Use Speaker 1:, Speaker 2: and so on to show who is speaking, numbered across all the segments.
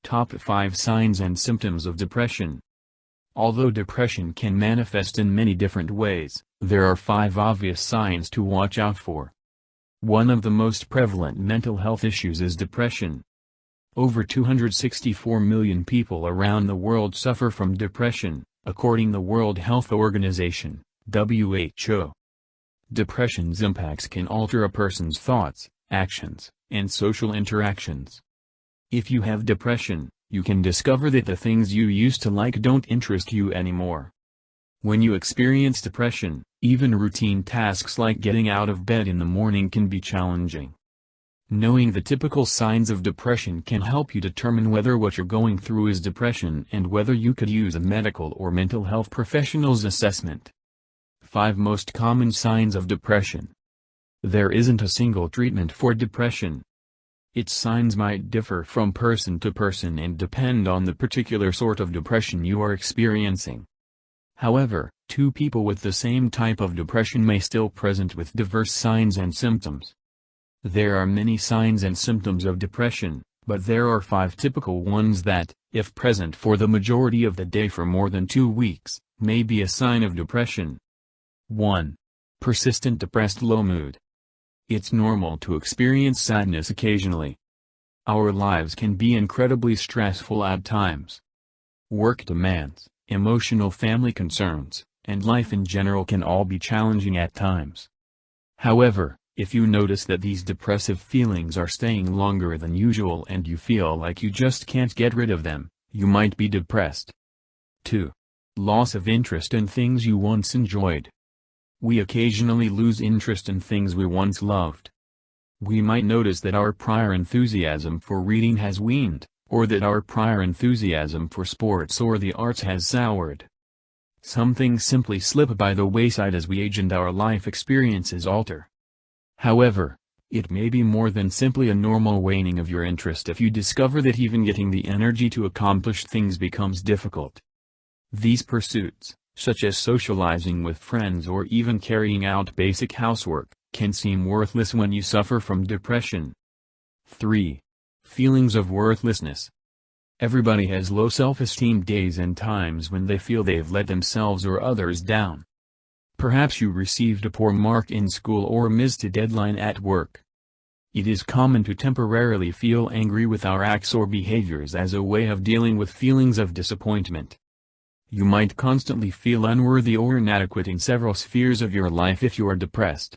Speaker 1: Top 5 Signs and Symptoms of Depression. Although depression can manifest in many different ways, there are 5 obvious signs to watch out for. One of the most prevalent mental health issues is depression. Over 264 million people around the world suffer from depression, according to the World Health Organization, WHO. Depression's impacts can alter a person's thoughts, actions, and social interactions. If you have depression, you can discover that the things you used to like don't interest you anymore. When you experience depression, even routine tasks like getting out of bed in the morning can be challenging. Knowing the typical signs of depression can help you determine whether what you're going through is depression and whether you could use a medical or mental health professional's assessment. 5 Most Common Signs of Depression. There isn't a single treatment for depression. Its signs might differ from person to person and depend on the particular sort of depression you are experiencing. However, 2 people with the same type of depression may still present with diverse signs and symptoms. There are many signs and symptoms of depression, but there are 5 typical ones that, if present for the majority of the day for more than 2 weeks, may be a sign of depression. 1. Persistent depressed low mood. It's normal to experience sadness occasionally. Our lives can be incredibly stressful at times. Work demands, emotional family concerns, and life in general can all be challenging at times. However, if you notice that these depressive feelings are staying longer than usual and you feel like you just can't get rid of them, you might be depressed. 2. Loss of interest in things you once enjoyed. We occasionally lose interest in things we once loved. We might notice that our prior enthusiasm for reading has waned, or that our prior enthusiasm for sports or the arts has soured. Some things simply slip by the wayside as we age and our life experiences alter. However, it may be more than simply a normal waning of your interest if you discover that even getting the energy to accomplish things becomes difficult. These pursuits, such as socializing with friends or even carrying out basic housework, can seem worthless when you suffer from depression. 3. Feelings of worthlessness. Everybody has low self-esteem days and times when they feel they've let themselves or others down. Perhaps you received a poor mark in school or missed a deadline at work. It is common to temporarily feel angry with our acts or behaviors as a way of dealing with feelings of disappointment. You might constantly feel unworthy or inadequate in several spheres of your life if you are depressed.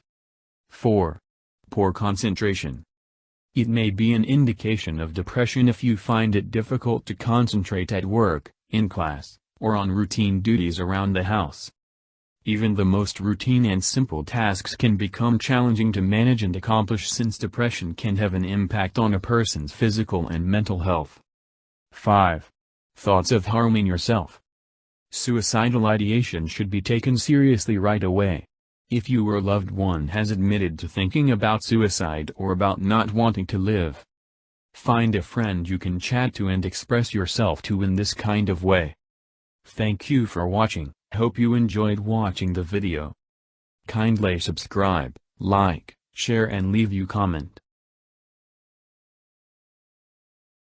Speaker 1: 4. Poor concentration. It may be an indication of depression if you find it difficult to concentrate at work, in class, or on routine duties around the house. Even the most routine and simple tasks can become challenging to manage and accomplish since depression can have an impact on a person's physical and mental health. 5. Thoughts of harming yourself. Suicidal ideation should be taken seriously right away. If you or loved one has admitted to thinking about suicide or about not wanting to live, find a friend you can chat to and express yourself to in this kind of way. Thank you for watching. Hope you enjoyed watching the video. Kindly subscribe, like, share and leave your comment.